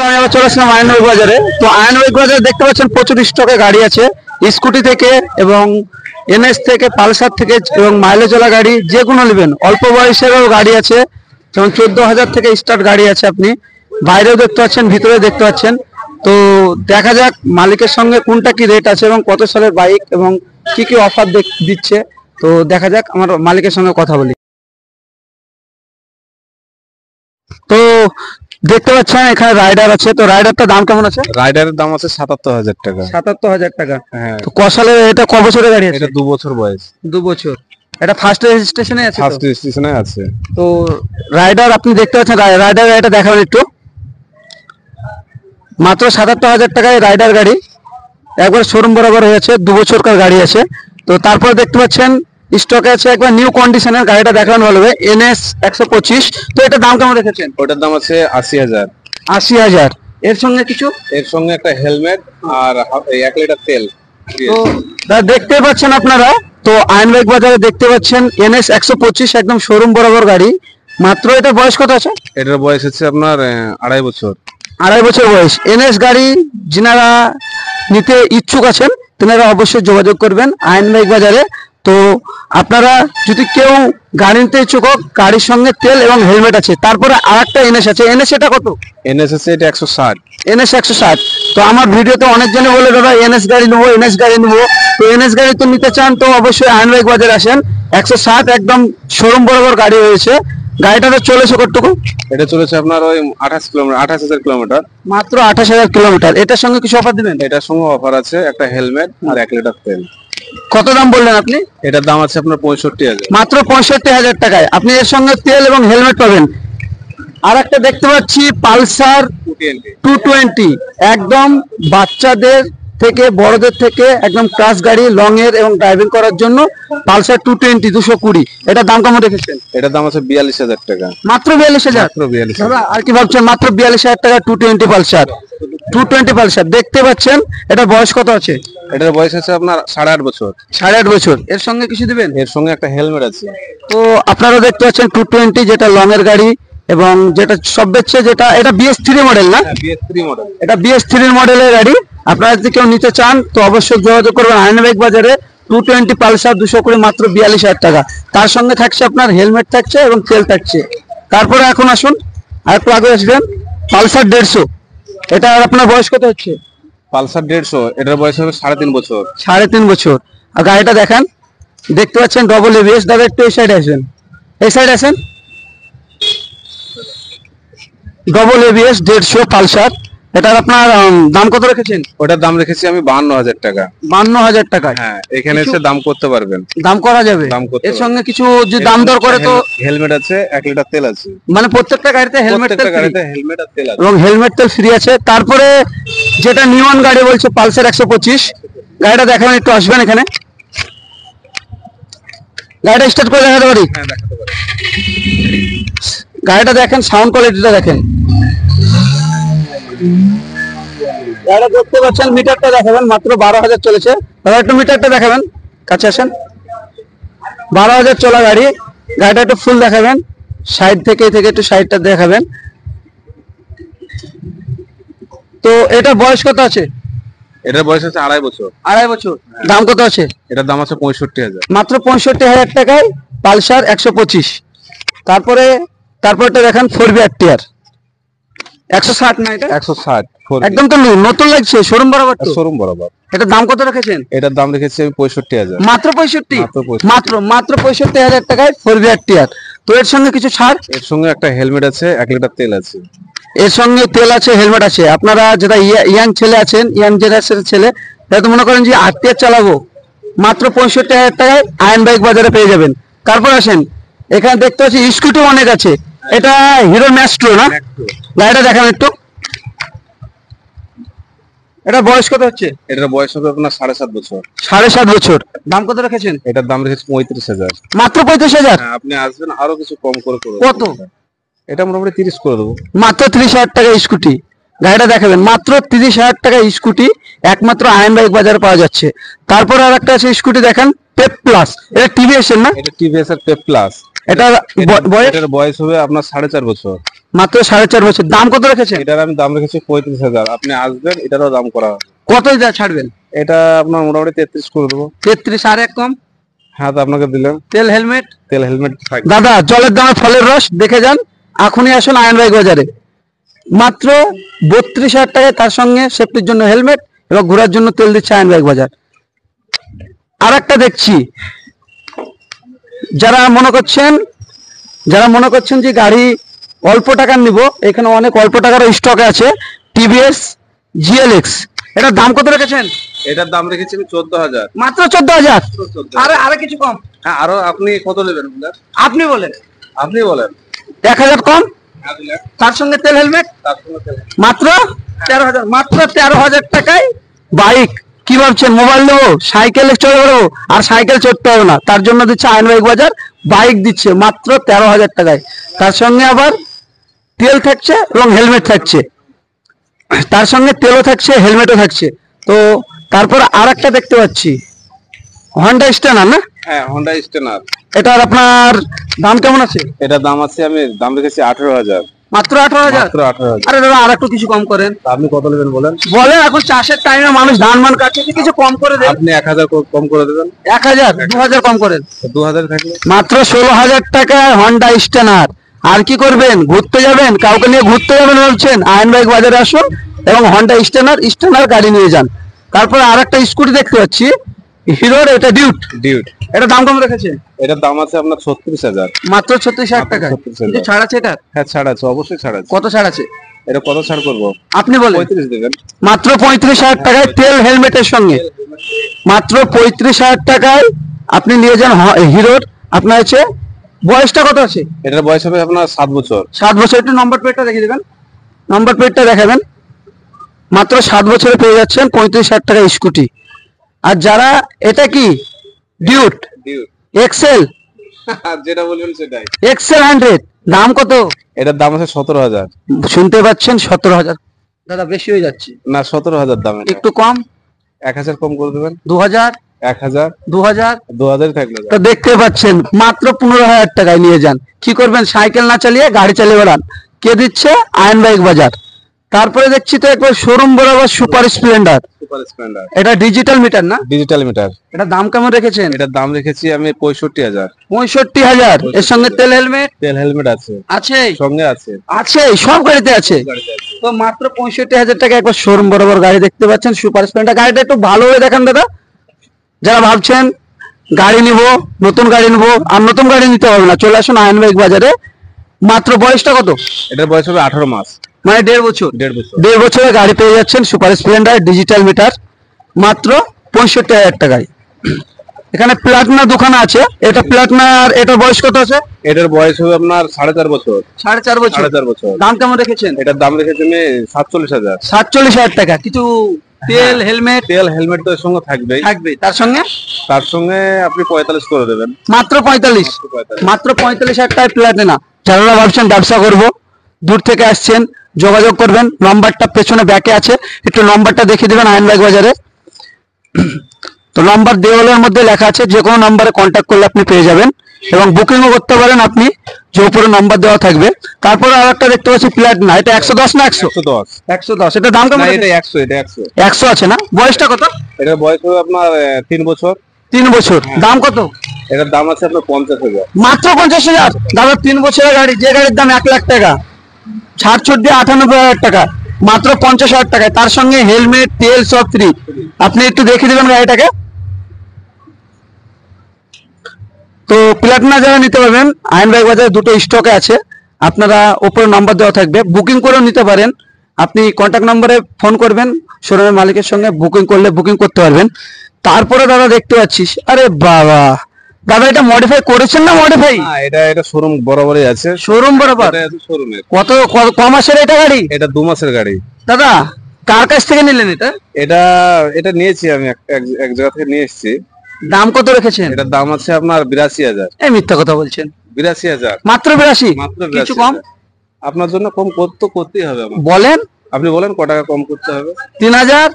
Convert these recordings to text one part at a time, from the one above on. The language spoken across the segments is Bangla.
আমি আবার চলে আসলাম আয়নবাগ বাজারে। তো আয়নবাগ বাজারে দেখতে পাচ্ছেন প্রচুর স্টকে গাড়ি আছে, স্কুটি থেকে এবং এনএস থেকে, পালসার থেকে এবং মাইলেজওয়ালা গাড়ি যে কোনো নেবেন। অল্প বয়সেরও গাড়ি আছে, যেমন 14,000 থেকে স্টার্ট গাড়ি আছে। আপনি বাইরেও দেখতে পাচ্ছেন, ভিতরে দেখতে পাচ্ছেন। তো দেখা যাক মালিকের সঙ্গে কোনটা কি রেট আছে এবং কত সালের বাইক এবং কি কি অফার দিচ্ছে। তো দেখা যাক, আমার মালিকের সঙ্গে কথা বলি। তো দেখতে পাচ্ছেন এখানে রাইডার আছে। তো রাইডারটার দাম কেমন আছে? রাইডারের দাম আছে 77,000 টাকা। 77,000 টাকা। হ্যাঁ। তো ক সালে, এটা ক বছরের গাড়ি আছে? এটা 2 বছর বয়স। 2 বছর। এটা ফার্স্ট রেজিস্ট্রেশনে আছে? ফার্স্ট রেজিস্ট্রেশনে আছে। তো রাইডার আপনি দেখতে পাচ্ছেন, রাইডার এটা দেখাবেন একটু। মাত্র 77,000 টাকায় রাইডার গাড়ি, একবার শোরুম বরাবর হয়েছে, 2 বছরকার গাড়ি আছে। তো তারপর দেখতে পাচ্ছেন স্টকে আছে একবার নিউ কন্ডিশনের গাড়িটা, দেখানো ভালো হবে, NS 125। তো এটার দাম কেমন রেখেছেন? ওটার দাম আছে 80,000। 80,000। এর সঙ্গে কিছু? এর সঙ্গে একটা হেলমেট আর 1 লিটার তেল। তো দেখতে পাচ্ছেন আপনারা, তো আয়নবাগ বাজারে দেখতে পাচ্ছেন NS 125 একদম শোরুম বরাবর গাড়ি। মাত্র এটা বয়স কত আছে? এটার বয়স হচ্ছে আপনার 2.5 বছর। 2.5 বছর বয়স। NS গাড়ি যিনারা নিতে ইচ্ছুক আছেন তেনারা অবশ্যই যোগাযোগ করবেন আয়নবাগ বাজারে। তো আপনারা যদি কেউ গাড়ি নিতে ইচ্ছুক হোক, গাড়ির সঙ্গে তেল এবং হেলমেট আছে। তারপরে আরেকটা NS আছে। NS এটা কত? এনএস আছে এটা 160। NS 160। তো আমার ভিডিওতে অনেকজনে বলে দাদা NS গাড়ি নেবো, NS গাড়ি নেবো। তো NS গাড়ি তো নিতে চান তো অবশ্যই আয়নবাগ বাজারে আসেন। 160 একদম শোরুম বরাবর গাড়ি হয়েছে। গাড়িটা চলেছে কতটুকু? এটা চলেছে আপনার ওই 28 কিলোমিটার, 28,000 কিলোমিটার। মাত্র 28,000 কিলোমিটার। এটার সঙ্গে কিছু অফার দিবেন? এটার সঙ্গে অফার আছে একটা হেলমেট আর 1 লিটার তেল। কত দাম বললেন আপনি? এটার দাম আছে আপনার 65,000। মাত্র 65,000 টাকায় আপনি এর সঙ্গে তেল এবং হেলমেট পাবেন। আর একটা দেখতে পাচ্ছি পালসার 220, একদম বাচ্চাদের থেকে বড়দের থেকে একদম ক্লাস গাড়ি, লং এর এবং ড্রাইভিং করার জন্য পালসার 220 220। এটার দাম কেমন রেখেছেন? এটার দাম আছে 42,000 টাকা। মাত্র 42,000? মাত্র 42,000। দাদা আর কি ভাবছেন? মাত্র 42,000 টাকা 220 পালসার। 220 পালসার দেখতে পাচ্ছেন। এটা বয়স কত আছে? এটার বয়স আছে আপনার 8.5 বছর। 8.5 বছর। এর সঙ্গে কিছু দিবেন? এর সঙ্গে একটা হেলমেট আছে। তো আপনারা দেখতে পাচ্ছেন 220, যেটা লং এর গাড়ি এবং যেটা সব বেচছে, যেটা এটা BS3 মডেল না? BS3 model. এটা BS3 মডেলের গাড়ি। আপনারা যদি কেউ নিতে চান তো অবশ্যই যোগাযোগ করবেন আয়নবাগ বাজারে। 220 পালসার 220 মাত্র 42,000 টাকা। তার সঙ্গে থাকছে আপনার হেলমেট থাকছে এবং তেল থাকছে। তারপরে এখন আসুন আর একটু আগে আসবেন, পালসার 150। এটা আপনার বয়স কত হচ্ছে? পালসার 150, এটার বয়স হবে 3.5 বছর। 3.5 বছর। আর গাড়িটা দেখেন, দেখতে পাচ্ছেন ডবল ABS। দাদা একটু এই সাইডে আসবেন, এই সাইডে আসেন। Double ABS 150 Pulsar. এটার আপনার দাম কত রেখেছেন? ওটার দাম রেখেছি আমি 52,000 টাকা। 52,000 টাকায়? হ্যাঁ, এখানে এসে দাম করতে পারবেন। দাম করা যাবে? দাম করতে এর সঙ্গে কিছু যদি দাম দর করে তো? হেলমেট আছে, 1 লিটার তেল আছে। মানে প্রত্যেকটা গাড়িতে হেলমেট তেল? প্রত্যেকটা গাড়িতে হেলমেট আর তেল আছে এবং হেলমেট তেল ফ্রি আছে। তারপরে যেটা নিউন গাড়ি বলছে পালসার 125, গাড়িটা দেখাবেন একটু, আসবেন এখানে। গাড়িটা স্টার্ট করে দেখাতে পারি? হ্যাঁ, দেখাতে পারি। গাড়িটা দেখেন, সাউন্ড কোয়ালিটিটা দেখেন। গাড়িটা দেখতে পাচ্ছেন, মিটারটা দেখাবেন, মাত্র 12,000 চলেছে। দাদা একটু মিটারটা দেখাবেন, কাছে আসেন। 12,000 চলা গাড়ি। গাড়িটা একটু ফুল দেখাবেন, সাইড থেকে একটু সাইডটা দেখাবেন। তো এটা বয়স কত আছে? এটার বয়স আছে 2.5 বছর। 2.5 বছর। দাম কত আছে? এটার দাম আছে 65,000। মাত্র 65,000 টাকায় পালসার 125। তারপরটা দেখেন 4BR টিয়ার 160 না? এটা 160 একদম তো নতুন লাগছে, শোরুম বরাবর তো? শোরুম বরাবর। এটার দাম কত রেখেছেন? এটার দাম রেখেছি আমি 65,000। মাত্র 65? মাত্র 65,000 টাকায় 4BR টিয়ার। তো এর সঙ্গে কিছু ছাড়? এর সঙ্গে একটা হেলমেট আছে, 1 লিটার তেল আছে। এর সঙ্গে তেল আছে, হেলমেট আছে। আপনারা যারা ইয়াং ছেলে আছেন, ইয়াং জেনারেশনের ছেলে, তারা তো মনে করেন যে আরটিআর চালাবো, মাত্র 65,000 টাকায় আয়নবাগ বাজারে পেয়ে যাবেন। তারপর আসেন, এখানে দেখতে পাচ্ছি স্কুটি অনেক আছে। এটা হিরো ম্যাস্ট্রো না? গাড়িটা দেখান একটু। এটা বয়স কত হচ্ছে? এটার বয়স হবে আপনার 7.5 বছর। 7.5 বছর। দাম কত রেখেছেন? এটার দাম রেখেছি 35,000। মাত্র 35,000? হ্যাঁ, আপনি আসবেন, আরো কিছু কম করে করব। কত? এটা মোটামুটি 30 করে দেবো। মাত্র 30,000 টাকা স্কুটি। গাড়িটা দেখাবেন, মাত্র 30,000 টাকা স্কুটি একমাত্র আয়নবাগ বাজারে পাওয়া যাচ্ছে। তারপর আর একটা আছে স্কুটি দেখেন, পেপ প্লাস। এটা TVS এর না? এটা TVS এর পেপ প্লাস। এটা বয়স এটার বয়স হবে আপনার 4.5 বছর। মাত্র 4.5 বছর। দাম কত রেখেছেন? এটার আমি দাম রেখেছি 35,000। আপনি আসবেন, এটারও দাম করা হবে। কত ছাড়বেন? এটা আপনার মোটামুটি 33 করে দেবো। 33 আর এক কম। হ্যাঁ, তো আপনাকে দিলাম। তেল হেলমেট থাকবে। দাদা, জলের দামে ফলের রস দেখে যান। এখনই আসুন আয়ন বাইক বাজারে। মাত্র 32,000 টাকায় তার সঙ্গে সেফটির জন্য হেলমেট এবং ঘোরার জন্য তেল দিচ্ছে আয়ন বাইক বাজার। আর একটা দেখছি, যারা মনে করছেন যে গাড়ি অল্প টাকার নিব, এখানে অনেক অল্প টাকার স্টকে আছে। টিভিএস GLX, এটার দাম কত রেখেছেন? এটার দাম রেখেছি আমি 14,000। মাত্র 14,000। আরে কিছু কম? হ্যাঁ, আরো আপনি কত নেবেন? আপনি বলেন। 1,000 কম। তার সঙ্গে তেল হেলমেট মাত্র 13,000। মাত্র 13,000 টাকায় বাইক। কি ভাবছেন মোবাইল নেবো, সাইকেলে চলে বেরোবো? আর সাইকেল চড়তে হবে না, তার জন্য দিচ্ছে আয়ন বাইক বাজার। বাইক দিচ্ছে মাত্র 13,000 টাকায়। তার সঙ্গে আবার তেল থাকছে এবং হেলমেট থাকছে। তার সঙ্গে তেলও থাকছে, হেলমেটও থাকছে। তো তারপর আর একটা দেখতে পাচ্ছি, হন্ডা স্ট্যান্ডার না? হ্যাঁ, হোন্ডা স্টেনার। এটার আপনার দাম কেমন আছে? এটার দাম আছে, আমি দাম রেখেছি 18,000। মাত্র 18,000। মাত্র 18,000। আরে দাদা, আর একটু কিছু কম করেন। আপনি কত নেবেন বলেন? এখন চাষের টাইমে মানুষ ধান কাটছে, কিছু কম করে দেন। আপনি 1,000 কম করে দেবেন। 1,000, 2,000 কম করেন। 2,000 থাকলে মাত্র 16,000 টাকায় হন্ডা স্ট্যান্ডার। আর কি করবেন? ঘুরতে যাবেন, কাউকে নিয়ে ঘুরতে যাবেন ভাবছেন, আয়ন বাইক বাজারে আসুন এবং হন্ডা স্ট্যান্ডার গাড়ি নিয়ে যান। তারপরে আর একটা স্কুটি দেখতে পাচ্ছি, হিরোর, এটা ডিউট। এটা দাম কম রেখেছে? এটার দাম আছে আপনার 36,000। মাত্র 36,000 টাকা। 36,000। কিছু ছাড় আছে এটা? হ্যাঁ, ছাড় আছে, অবশ্যই ছাড় আছে। কত ছাড় আছে? এটা কত ছাড় করবো? আপনি বলেন। 35 দেবেন। মাত্র 35,000 টাকায় তেল হেলমেটের সঙ্গে। মাত্র 35,000 টাকায় আপনি নিয়ে যান হিরোর। আপনার আছে, বয়সটা কত আছে? এটার বয়স হবে আপনার 7 বছর। 7 বছর। একটু নম্বর প্লেটটা দেখিয়ে দেবেন। নম্বর প্লেটটা দেখাবেন। মাত্র 7 বছরে পেয়ে যাচ্ছেন 35,000 টাকা স্কুটি। আর যারা, এটা কি ডিউট এক্সেল? যেটা বলবেন সেটাই। এক্সেল 100, দাম কত? এটার দাম আছে 17,000। শুনতে পাচ্ছেন, 17,000। দাদা বেশি হয়ে যাচ্ছে। না, 17,000 দাম। একটু কম। 1,000 কম করে দেবেন। 2,000। 1,000। 2,000 থাকলে তো দেখতে পাচ্ছেন, মাত্র 15,000 টাকায় নিয়ে যান। কি করবেন? সাইকেল না চালিয়ে গাড়ি চালিয়ে বেড়ান। কে দিচ্ছে? আয়ন বাইক বাজার। তারপরে দেখছি তো একবার শোরুম বরাবর সুপার স্প্লেন্ডার। এটা ডিজিটাল মিটার না? Digital meter. এটা দাম কেমন রেখেছেন? এটার দাম রেখেছি আমি 65,000। 65,000। এর সঙ্গে তেল হেলমেট আছে সঙ্গে আছে। সব গাড়িতে আছে। তো মাত্র 65,000 টাকা একবার শোরুম বরাবর গাড়ি দেখতে পাচ্ছেন, সুপার স্প্লেন্ডার। গাড়িটা একটু ভালো হয়ে দেখান দাদা। যারা ভাবছেন গাড়ি নিব, নতুন গাড়ি নিব, আর নতুন গাড়ি নিতে হবে না, চলে আসুন আয়ন বাইক বাজারে। মাত্র বয়সটা কত? এটার বয়স হবে 18 মাস। মানে 1.5 বছর। 1.5 বছরের গাড়ি পেয়ে যাচ্ছেন সুপার স্প্লেন্ডার ডিজিটাল মিটার মাত্র 65,000 টাকায়। এখানে প্লাটিনা দোকান আছে। এটা প্লাটিনার, এটার বয়স কত আছে? এটার বয়স হবে আপনার 4.5 বছর। 4.5 বছর। দাম কেমন রেখেছেন? এটার দাম রেখেছি আমি 47,000। 47,000 টাকা। কিছু তেল হেলমেট তো এর সঙ্গে থাকবে। তার সঙ্গে আপনি 45 করে দেবেন। মাত্র 45। মাত্র 45,000 টাকায় প্লাটিনা। যারা ভাবছেন ব্যবসা করব, দূর থেকে আসছেন, যোগাযোগ করবেন। নম্বরটা পেছনে ব্যাকে আছে, একটু নম্বরটা দেখিয়ে দেবেন আয়ন বাইক বাজারে। তো নাম্বার দেওয়ালের মধ্যে লেখা আছে, যে কোনো নাম্বারে কন্ট্যাক্ট করলে আপনি পেয়ে যাবেন এবং বুকিংও করতে পারেন আপনি, যে উপরে নাম্বার দেওয়া থাকবে। তারপরে আর একটা দেখতে পাচ্ছি প্লাটিনা। এটা 110 না 100? 110। এটা দাম কেমন? এটা 100। 100 আছে না? বয়সটা কত? এটার বয়স হবে আপনার 3 বছর। 3 বছর। দাম কত? এটার দাম আছে আপনার 50,000। মাত্র 50,000। দাদা 3 বছরের গাড়ি, যে গাড়ির দাম 1 লাখ টাকা, ছাড় দিয়ে 98,000 টাকা, মাত্র 50,000 টাকায়। তার সঙ্গে হেলমেট, তেল সব ফ্রি। আপনি একটু দেখে দিবেন গাড়িটাকে। তো প্লাটিনা যারা নিতে পারবেন, আয়ন বাইক বাজারে দুটো স্টকে আছে। আপনারা উপরে নাম্বার দেওয়া থাকবে, বুকিং করেও নিতে পারেন। আপনি কন্ট্যাক্ট নম্বরে ফোন করবেন, শোরুমের মালিকের সঙ্গে বুকিং করলে বুকিং করতে পারবেন। তারপরে দাদা দেখতে পাচ্ছিস, আরে বাবা দাদা, এটা মডিফাই করেছেন না? মডিফাই এটা শোরুম বরাবরই আছে। শোরুম বরাবর। কত মাসের এটা গাড়ি? এটা 2 মাসের গাড়ি। দাদা কার কাছ থেকে নিলেন এটা? এটা নিয়েছি আমি এক জায়গা থেকে নিয়ে এসেছি। দাম কত রেখেছেন? এটার দাম আছে আপনার 82,000। এই মিথ্যা কথা বলছেন। 82,000। মাত্র 82? কিছু কম? আপনার জন্য কম করতেই হবে। বলেন। আপনি বলেন ক টাকা কম করতে হবে। 3,000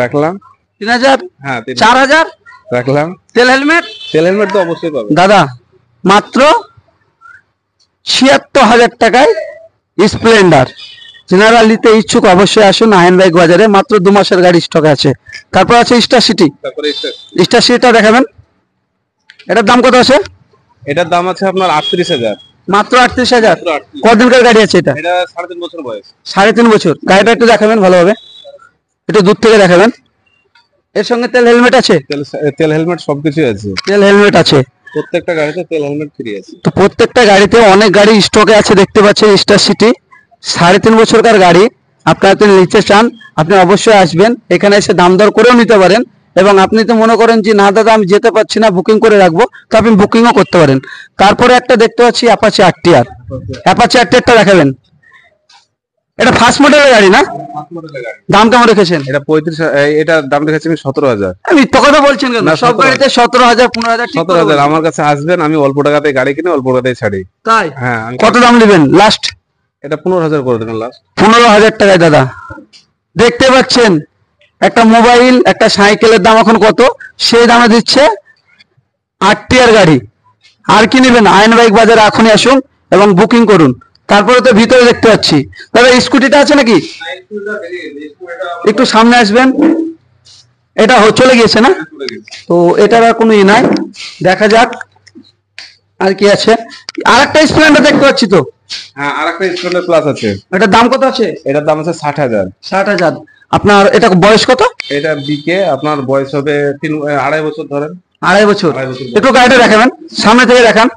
রাখলাম। 3,000? হ্যাঁ, 4,000 রাখলাম। তেল হেলমেট তো অবশ্যই পাবেন। দাদা মাত্র ৭৬,০০০ টাকায় স্প্লেন্ডার। জেনারেল নিতে ইচ্ছুক অবশ্যই আসুন আয়ন বাইক বাজারে, মাত্র 2 মাসের গাড়ি স্টকে আছে। তারপর আছে স্টার সিটি। তারপরে স্টার সিটিটা দেখাবেন, এটার দাম কত আছে? এটার দাম আছে আপনার 38,000। মাত্র 38,000। কতদিনকার গাড়ি আছে এটা? এটা 3.5 বছর বয়স। 3.5 বছর। গাড়িটা একটু দেখাবেন ভালোভাবে, একটু দূর থেকে দেখাবেন। এর সঙ্গে তেল হেলমেট আছে? তেল হেলমেট সবকিছু আছে। তেল হেলমেট আছে, প্রত্যেকটা গাড়িতে তেল হেলমেট ফ্রি আছে। তো প্রত্যেকটা গাড়িতে অনেক গাড়ি স্টকে আছে দেখতে পাচ্ছেন। স্টার সিটি 3.5 বছরকার গাড়ি, আপনারা যদি নিতে চান আপনি অবশ্যই আসবেন, এখানে এসে দাম দর করেও নিতে পারেন। এবং আপনি তো মনে করেন যে না দাদা আমি যেতে পারছি না, বুকিং করে রাখবো, তো আপনি বুকিংও করতে পারেন। তারপরে একটা দেখতে পাচ্ছি অ্যাপাচি আরটিআর। অ্যাপাচি আরটিআরটা দেখাবেন, এটা ফার্স্ট মডেলের গাড়ি না? দাম কেমন রেখেছেন? এটা 35, এটার দাম রেখেছি আমি 17,000। আমি তো কথা বলছেন কেন? না, সব 17,000 গাড়িতে 17,000 15,000 ঠিক করে 17,000 বলছেন। আমার কাছে আসবেন, আমি অল্প টাকাতে গাড়ি কিনে অল্প টাকাতে ছাড়ি। তাই? হ্যাঁ, কত দাম নেবেন লাস্ট? এটা 15,000 করে দেবেন লাস্ট। 15,000 টাকায় দাদা। দেখতে পাচ্ছেন একটা মোবাইল একটা সাইকেলের দাম এখন কত, সেই দামে দিচ্ছে আরটিআর গাড়ি। আর কি নেবেন? আয়ন বাইক বাজারে এখনই আসুন এবং বুকিং করুন। তারপরে তো ভিতরে দেখতে পাচ্ছি দাদা স্কুটিটা আছে নাকি? একটু সামনে আসবেন, এটা চলে গিয়েছে না? তো এটার আর কোনো ই নাই, দেখা যাক আর কি আছে। আর একটা স্প্লেন্ডার দেখতে পাচ্ছি তো, হ্যাঁ, আরেকটা স্প্লেন্ডার প্লাস আছে। এটার দাম কত আছে? এটার দাম আছে 60,000। 60,000। আপনার এটা বয়স কত? এটা বিকে আপনার বয়স হবে 2.5 বছর ধরেন। 2.5 বছর। 2.5 বছর। একটু গাড়িটা দেখাবেন, সামনে থেকে দেখান।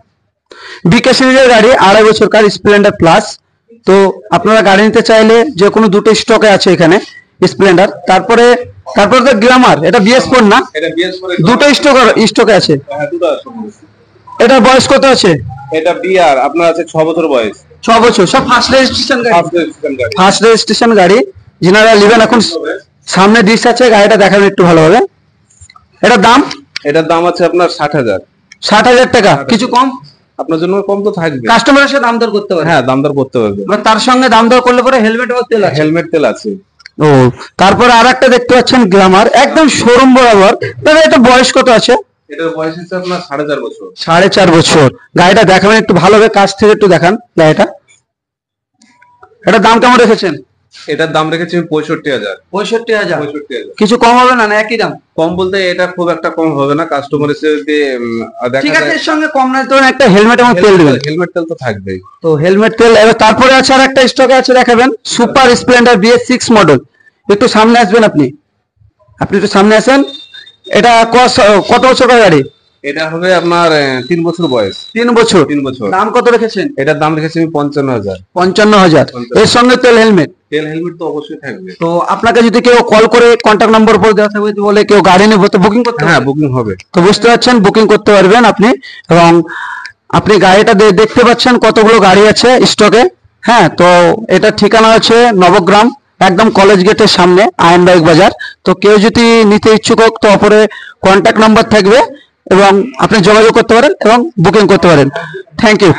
বিকে সিরিজের গাড়ি, 2.5 বছরকার স্প্লেন্ডার প্লাস। তো আপনারা গাড়ি নিতে চাইলে যে কোনো দুটো স্টকে আছে এখানে স্প্লেন্ডার। তারপরে তো গ্ল্যামার, এটা BS4 না? এটা BS4 দুটো স্টকে আছে। হ্যাঁ, দুটো আছে। এটার বয়স কত আছে? এটা বিআর আপনার আছে 6 বছর বয়স। 6 বছর। সব ফার্স্ট রেজিস্ট্রেশন গাড়ি। ফার্স্ট রেজিস্ট্রেশন গাড়ি। ফার্স্ট রেজিস্ট্রেশন গাড়ি জেনারেল নেবেন। এখন সামনে ডিস আছে, গাড়িটা দেখাবেন একটু ভালোভাবে। এটার দাম? এটার দাম আছে আপনার 60,000। 60,000 টাকা। কিছু কম? আপনার জন্য কম তো থাকবে। কাস্টমারের সাথে দাম দর করতে পারে। হ্যাঁ, দাম দর করতে পারবে। এবার তার সঙ্গে দাম দর করলে পরে হেলমেট ও তেল আছে। হেলমেট তেল আছে। ও, তারপরে আরেকটা দেখতে পাচ্ছেন গ্ল্যামার, একদম শোরুম বরাবর। দাদা এটা বয়স কত আছে? এটার বয়স হচ্ছে আপনার 4.5 বছর। 4.5 বছর। গাড়িটা দেখাবেন একটু ভালোভাবে, কাছ থেকে একটু দেখান গাড়িটা। এটার দাম কেমন রেখেছেন? এটার দাম রেখেছি 65,000। 65,000। 65,000। কিছু কম হবে না? না একই দাম? কম বলতে এটা খুব একটা কম হবে না, কাস্টমার এসে যদি দেখা ঠিক আছে, যায়। এর সঙ্গে কম নয় তো একটা হেলমেট এবং তেল দিবেন। হেলমেট তেল তো থাকবেই। তো হেলমেট তেল। এবার তারপরে আছে আর একটা স্টকে আছে, দেখাবেন সুপার স্প্লেন্ডার BS6 মডেল। একটু সামনে আসবেন আপনি, একটু সামনে আসেন। এটা কত বছরকার গাড়ি? এটা হবে আপনার 3 বছর বয়স। 3 বছর। 3 বছর। দাম কত রেখেছেন? এটার দাম রেখেছি আমি 55,000। 55,000। এর সঙ্গে তেল হেলমেট। তেল হেলমেট তো অবশ্যই থাকবে। তো আপনাকে যদি কেউ কল করে কন্ট্যাক্ট নাম্বার উপর দেওয়া থাকবে, বলে কেউ গাড়ি নেবো, তো বুকিং করতে হ্যাঁ, হবে। বুকিং হবে। তো বুঝতে পারছেন, বুকিং করতে পারবেন আপনি। এবং আপনি গাড়িটা দেখতে পাচ্ছেন কতগুলো গাড়ি আছে স্টকে। হ্যাঁ, তো এটা ঠিকানা হচ্ছে নবগ্রাম, একদম কলেজ গেটের সামনে আয়ন বাইক বাজার। তো কেউ যদি নিতে ইচ্ছুক হোক তো অপরে কন্ট্যাক্ট নাম্বার থাকবে এবং আপনি যোগাযোগ করতে পারেন এবং বুকিং করতে পারেন। Thank you.